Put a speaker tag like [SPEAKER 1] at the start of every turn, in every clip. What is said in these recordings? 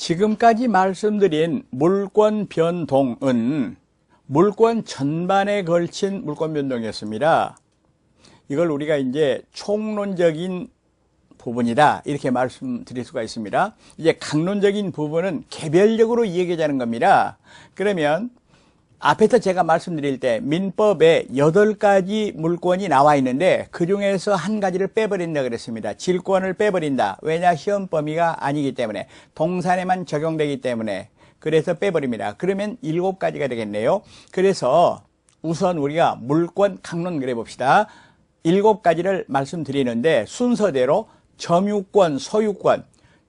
[SPEAKER 1] 지금까지 말씀드린 물권 변동은 물권 전반에 걸친 물권 변동이었습니다. 이걸 우리가 이제 총론적인 부분이다 이렇게 말씀드릴 수가 있습니다. 이제 강론적인 부분은 개별적으로 이야기하자는 겁니다. 그러면 앞에서 제가 말씀드릴 때 민법에 8가지 물권이 나와 있는데 그 중에서 한 가지를 빼버린다 그랬습니다. 질권을 빼버린다. 왜냐? 시험 범위가 아니기 때문에 동산에만 적용되기 때문에 그래서 빼버립니다. 그러면 7가지가 되겠네요. 그래서 우선 우리가 물권 강론 그래 봅시다. 7가지를 말씀드리는데 순서대로 점유권, 소유권,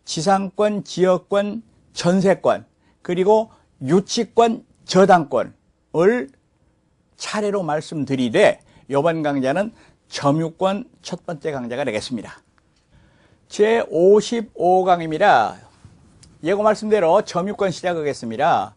[SPEAKER 1] 지상권, 지역권, 전세권, 그리고 유치권, 저당권을 차례로 말씀드리되 이번 강좌는 점유권 첫 번째 강좌가 되겠습니다. 제55강입니다. 예고 말씀대로 점유권 시작하겠습니다.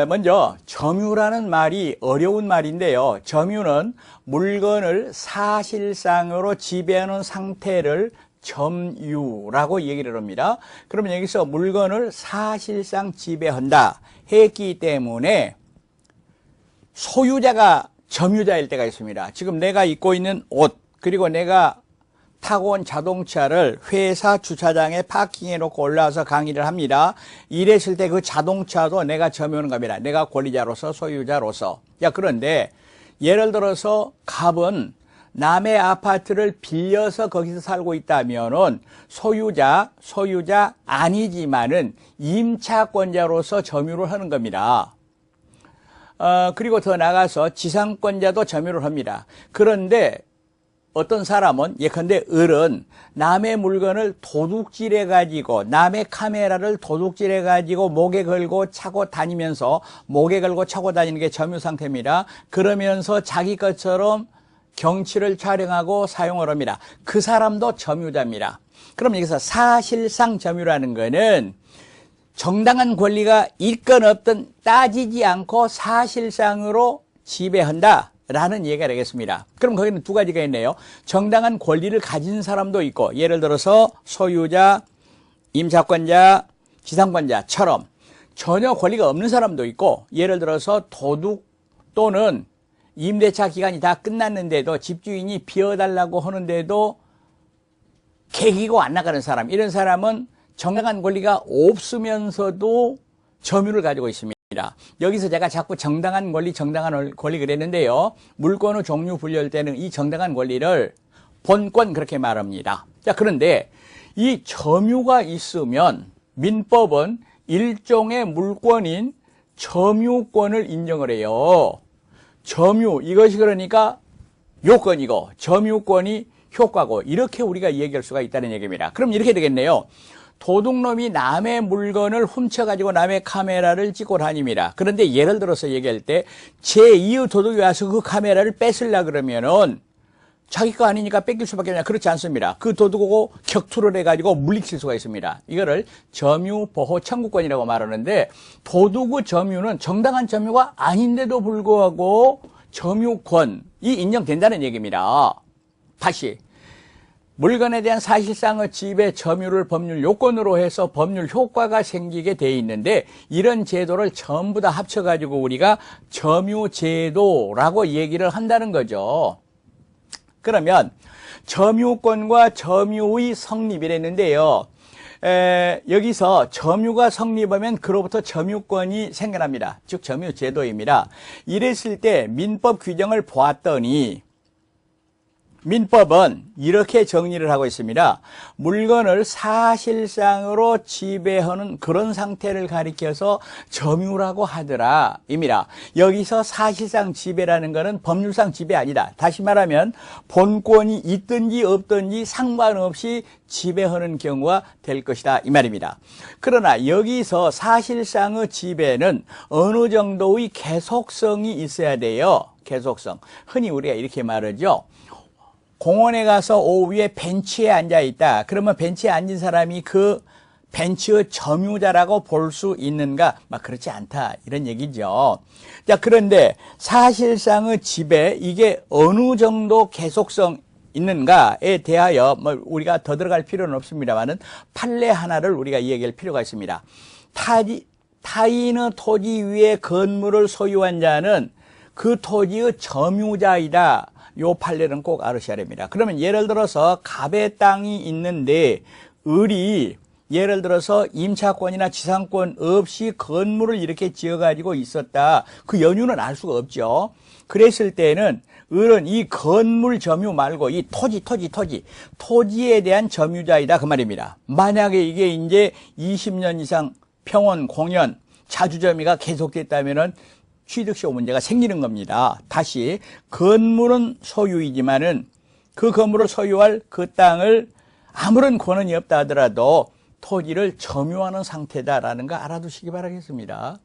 [SPEAKER 1] 먼저 점유라는 말이 어려운 말인데요. 점유는 물건을 사실상으로 지배하는 상태를 점유라고 얘기를 합니다. 그러면 여기서 물건을 사실상 지배한다 했기 때문에 소유자가 점유자일 때가 있습니다. 지금 내가 입고 있는 옷 그리고 내가 타고 온 자동차를 회사 주차장에 파킹해 놓고 올라와서 강의를 합니다. 이랬을 때 그 자동차도 내가 점유하는 겁니다. 내가 권리자로서 소유자로서. 그런데 예를 들어서 갑은 남의 아파트를 빌려서 거기서 살고 있다면은 소유자 아니지만은 임차권자로서 점유를 하는 겁니다. 그리고 더 나가서 지상권자도 점유를 합니다. 그런데 어떤 사람은 예컨대 을은 남의 물건을 도둑질해 가지고 남의 카메라를 도둑질해 가지고 목에 걸고 차고 다니면서 목에 걸고 차고 다니는 게 점유 상태입니다. 그러면서 자기 것처럼 경치를 촬영하고 사용을 합니다. 그 사람도 점유자입니다. 그럼 여기서 사실상 점유라는 거는 정당한 권리가 있건 없든 따지지 않고 사실상으로 지배한다 라는 얘기가 되겠습니다. 그럼 거기는 두 가지가 있네요. 정당한 권리를 가진 사람도 있고 예를 들어서 소유자, 임차권자, 지상권자처럼 전혀 권리가 없는 사람도 있고 예를 들어서 도둑 또는 임대차 기간이 다 끝났는데도 집주인이 비워달라고 하는데도 개기고 안 나가는 사람, 이런 사람은 정당한 권리가 없으면서도 점유를 가지고 있습니다. 여기서 제가 자꾸 정당한 권리 그랬는데요. 물권의 종류 분류할 때는 이 정당한 권리를 본권 그렇게 말합니다. 자, 그런데 이 점유가 있으면 민법은 일종의 물권인 점유권을 인정을 해요. 점유, 이것이 그러니까 요건이고 점유권이 효과고 이렇게 우리가 얘기할 수가 있다는 얘기입니다. 그럼 이렇게 되겠네요. 도둑놈이 남의 물건을 훔쳐가지고 남의 카메라를 찍고 다닙니다. 그런데 예를 들어서 얘기할 때 제2의 도둑이 와서 그 카메라를 뺏으려고 그러면은 자기 거 아니니까 뺏길 수밖에 없냐. 그렇지 않습니다. 그 도둑하고 격투를 해가지고 물리칠 수가 있습니다. 이거를 점유보호 청구권이라고 말하는데 도둑의 점유는 정당한 점유가 아닌데도 불구하고 점유권이 인정된다는 얘기입니다. 다시 물건에 대한 사실상의 지배 점유를 법률 요건으로 해서 법률 효과가 생기게 돼 있는데 이런 제도를 전부 다 합쳐가지고 우리가 점유제도라고 얘기를 한다는 거죠. 그러면 점유권과 점유의 성립이랬는데요. 여기서 점유가 성립하면 그로부터 점유권이 생겨납니다. 즉 점유제도입니다. 이랬을 때 민법 규정을 보았더니 민법은 이렇게 정리를 하고 있습니다. 물건을 사실상으로 지배하는 그런 상태를 가리켜서 점유라고 하더라 입니다. 여기서 사실상 지배라는 것은 법률상 지배 아니다. 다시 말하면 본권이 있든지 없든지 상관없이 지배하는 경우가 될 것이다 이 말입니다. 그러나 여기서 사실상의 지배는 어느 정도의 계속성이 있어야 돼요. 계속성. 흔히 우리가 이렇게 말하죠. 공원에 가서 오후에 벤치에 앉아 있다. 그러면 벤치에 앉은 사람이 그 벤치의 점유자라고 볼 수 있는가? 그렇지 않다. 이런 얘기죠. 자, 그런데 사실상의 지배, 이게 어느 정도 계속성 있는가에 대하여 뭐 우리가 더 들어갈 필요는 없습니다만은 판례 하나를 우리가 얘기할 필요가 있습니다. 타인의 토지 위에 건물을 소유한 자는 그 토지의 점유자이다. 요 판례는 꼭 알으셔야 됩니다. 그러면 예를 들어서 갑의 땅이 있는데 을이 예를 들어서 임차권이나 지상권 없이 건물을 이렇게 지어가지고 있었다. 그 연유는 알 수가 없죠. 그랬을 때는 을은 이 건물 점유 말고 이 토지에 대한 점유자이다. 그 말입니다. 만약에 이게 이제 20년 이상 평원, 공연, 자주점유가 계속됐다면은 취득시효 문제가 생기는 겁니다. 다시 건물은 소유이지만은 그 건물을 소유할 그 땅을 아무런 권한이 없다 하더라도 토지를 점유하는 상태다라는 거 알아두시기 바라겠습니다.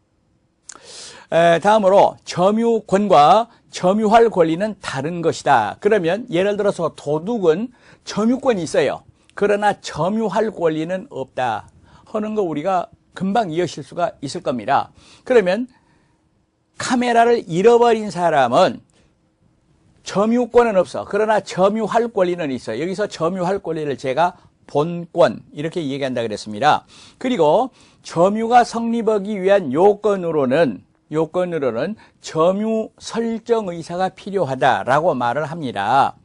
[SPEAKER 1] 다음으로 점유권과 점유할 권리는 다른 것이다. 그러면 예를 들어서 도둑은 점유권이 있어요. 그러나 점유할 권리는 없다 하는 거 우리가 금방 이해하실 수가 있을 겁니다. 그러면 카메라를 잃어버린 사람은 점유권은 없어. 그러나 점유할 권리는 있어요. 여기서 점유할 권리를 제가 본권 이렇게 얘기한다 그랬습니다. 그리고 점유가 성립하기 위한 요건으로는 점유 설정 의사가 필요하다라고 말을 합니다.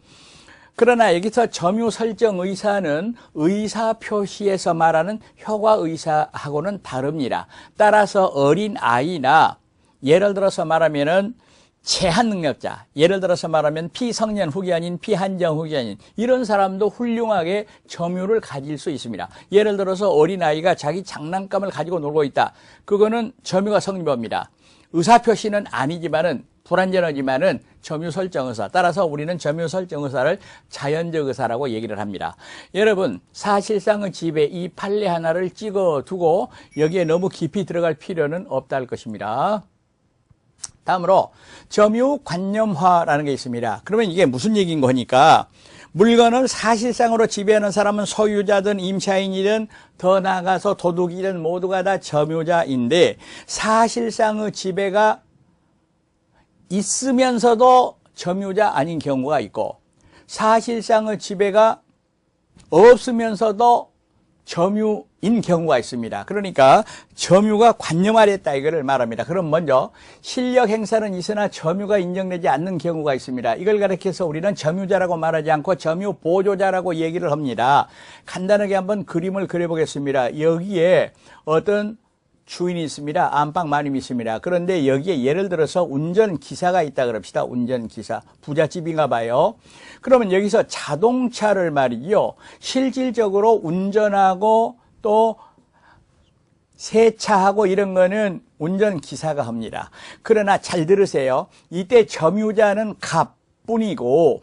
[SPEAKER 1] 그러나 여기서 점유 설정 의사는 의사 표시에서 말하는 효과 의사하고는 다릅니다. 따라서 어린 아이나 예를 들어서 말하면은 제한 능력자, 예를 들어서 말하면 피성년 후기한인, 피한정 후기한인 이런 사람도 훌륭하게 점유를 가질 수 있습니다. 예를 들어서 어린아이가 자기 장난감을 가지고 놀고 있다. 그거는 점유가 성립합니다. 의사표시는 아니지만은 불완전하지만은 점유 설정 의사. 따라서 우리는 점유 설정 의사를 자연적 의사라고 얘기를 합니다. 여러분, 사실상의 집에 이 판례 하나를 찍어두고 여기에 너무 깊이 들어갈 필요는 없다 할 것입니다. 다음으로 점유 관념화라는 게 있습니다. 그러면 이게 무슨 얘기인 거니까 물건을 사실상으로 지배하는 사람은 소유자든 임차인이든 더 나아가서 도둑이든 모두가 다 점유자인데 사실상의 지배가 있으면서도 점유자 아닌 경우가 있고 사실상의 지배가 없으면서도 점유인 경우가 있습니다. 그러니까 점유가 관념화됐다 이거를 말합니다. 그럼 먼저 실력 행사는 있으나 점유가 인정되지 않는 경우가 있습니다. 이걸 가리켜서 우리는 점유자라고 말하지 않고 점유 보조자라고 얘기를 합니다. 간단하게 한번 그림을 그려보겠습니다. 여기에 어떤 주인이 있습니다. 안방 마님이 있습니다. 그런데 여기에 예를 들어서 운전기사가 있다 그럽시다. 운전기사. 부잣집인가 봐요. 그러면 여기서 자동차를 말이요. 실질적으로 운전하고 또 세차하고 이런 거는 운전기사가 합니다. 그러나 잘 들으세요. 이때 점유자는 갑뿐이고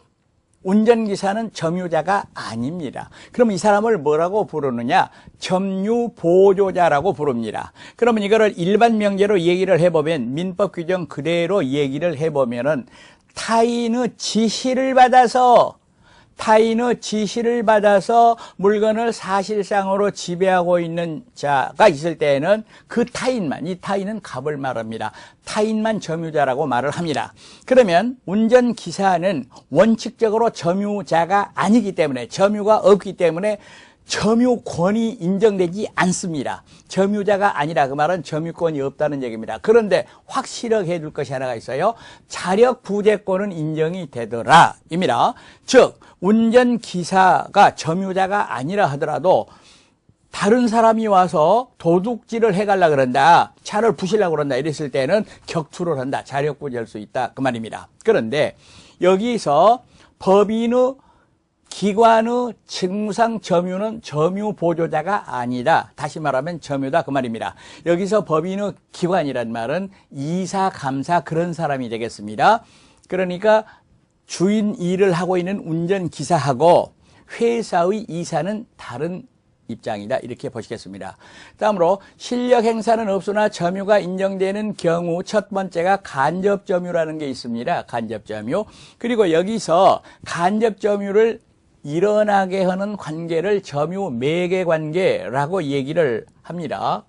[SPEAKER 1] 운전기사는 점유자가 아닙니다. 그럼 이 사람을 뭐라고 부르느냐? 점유보조자라고 부릅니다. 그러면 이거를 일반 명제로 얘기를 해보면 민법 규정 그대로 얘기를 해보면은 타인의 지시를 받아서 물건을 사실상으로 지배하고 있는 자가 있을 때에는 그 타인만, 이 타인은 갑을 말합니다. 타인만 점유자라고 말을 합니다. 그러면 운전기사는 원칙적으로 점유자가 아니기 때문에 점유가 없기 때문에 점유권이 인정되지 않습니다. 점유자가 아니라 그 말은 점유권이 없다는 얘기입니다. 그런데 확실하게 해둘 것이 하나가 있어요. 자력 부재권은 인정이 되더라 입니다. 즉 운전기사가 점유자가 아니라 하더라도 다른 사람이 와서 도둑질을 해가려고 그런다, 차를 부시려고 그런다 이랬을 때는 격투를 한다, 자력 부재할 수 있다 그 말입니다. 그런데 여기서 법인의 기관의 직무상 점유는 점유 보조자가 아니다. 다시 말하면 점유다 그 말입니다. 여기서 법인의 기관이란 말은 이사, 감사 그런 사람이 되겠습니다. 그러니까 주인 일을 하고 있는 운전기사하고 회사의 이사는 다른 입장이다 이렇게 보시겠습니다. 다음으로 실력 행사는 없으나 점유가 인정되는 경우 첫 번째가 간접점유라는 게 있습니다. 간접점유. 그리고 여기서 간접점유를 일어나게 하는 관계를 점유 매개 관계라고 얘기를 합니다.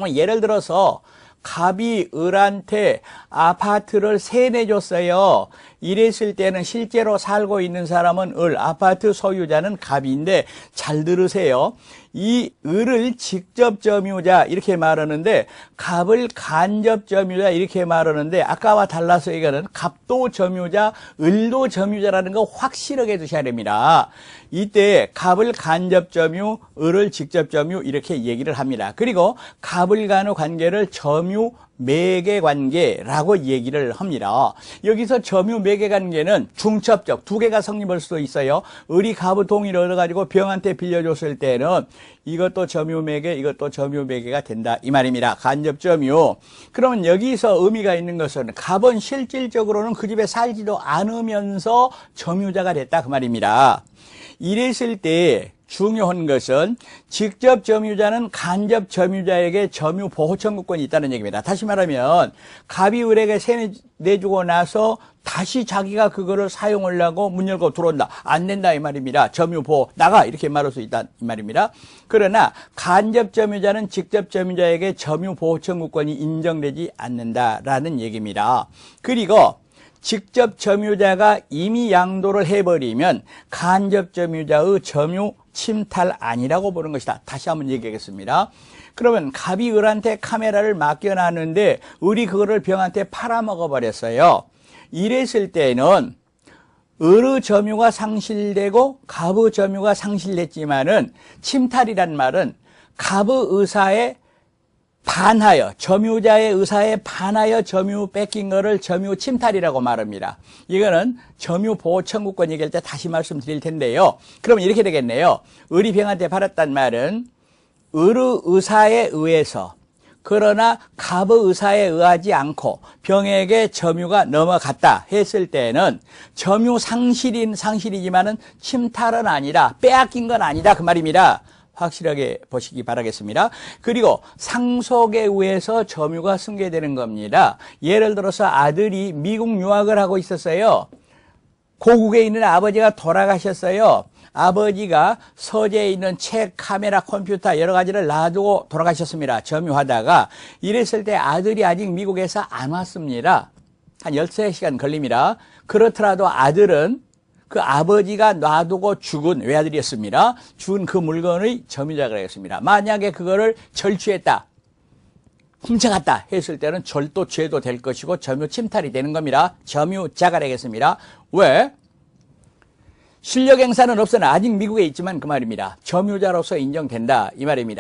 [SPEAKER 1] 예를 들어서 갑이 을한테 아파트를 세내줬어요. 이랬을 때는 실제로 살고 있는 사람은 을, 아파트 소유자는 갑인데 잘 들으세요. 이 을을 직접 점유자 이렇게 말하는데 갑을 간접 점유자 이렇게 말하는데 아까와 달라서 이거는 갑도 점유자, 을도 점유자라는 거 확실하게 두셔야 됩니다. 이때 갑을 간접 점유, 을을 직접 점유 이렇게 얘기를 합니다. 그리고 갑을 간의 관계를 점유 매개 관계라고 얘기를 합니다. 여기서 점유 매개 관계는 중첩적 두 개가 성립할 수도 있어요. 을이 갑의 동의를 얻어가지고 병한테 빌려줬을 때는 이것도 점유 매개, 이것도 점유 매개가 된다 이 말입니다. 간접 점유. 그러면 여기서 의미가 있는 것은 갑은 실질적으로는 그 집에 살지도 않으면서 점유자가 됐다 그 말입니다. 이랬을 때 중요한 것은 직접 점유자는 간접 점유자에게 점유 보호 청구권이 있다는 얘기입니다. 다시 말하면 갑이 을에게 세내주고 나서 다시 자기가 그거를 사용하려고 문 열고 들어온다. 안 된다 이 말입니다. 점유 보호 나가 이렇게 말할 수 있다 이 말입니다. 그러나 간접 점유자는 직접 점유자에게 점유 보호 청구권이 인정되지 않는다라는 얘기입니다. 그리고 직접 점유자가 이미 양도를 해버리면 간접 점유자의 점유 침탈 아니라고 보는 것이다. 다시 한번 얘기하겠습니다. 그러면 갑이 을한테 카메라를 맡겨놨는데 을이 그거를 병한테 팔아먹어 버렸어요. 이랬을 때는 을의 점유가 상실되고 갑의 점유가 상실됐지만은 침탈이란 말은 갑의 의사에 반하여 점유자의 의사에 반하여 점유 뺏긴 거를 점유 침탈이라고 말합니다. 이거는 점유 보호 청구권 얘기할 때 다시 말씀드릴 텐데요. 그러면 이렇게 되겠네요. 을이 병한테 팔았단 말은 을의 의사에 의해서 그러나 갑의 의사에 의하지 않고 병에게 점유가 넘어갔다 했을 때는 점유 상실이지만은 침탈은 아니다. 빼앗긴 건 아니다 그 말입니다. 확실하게 보시기 바라겠습니다. 그리고 상속에 의해서 점유가 승계되는 겁니다. 예를 들어서 아들이 미국 유학을 하고 있었어요. 고국에 있는 아버지가 돌아가셨어요. 아버지가 서재에 있는 책, 카메라, 컴퓨터 여러 가지를 놔두고 돌아가셨습니다. 점유하다가 이랬을 때 아들이 아직 미국에서 안 왔습니다. 한 13시간 걸립니다. 그렇더라도 아들은 그 아버지가 놔두고 죽은 외아들이었습니다. 죽은 그 물건의 점유자가 되겠습니다. 만약에 그거를 절취했다, 훔쳐갔다 했을 때는 절도 죄도 될 것이고 점유 침탈이 되는 겁니다. 점유자가 되겠습니다. 왜? 실력 행사는 없으나 아직 미국에 있지만 그 말입니다. 점유자로서 인정된다 이 말입니다.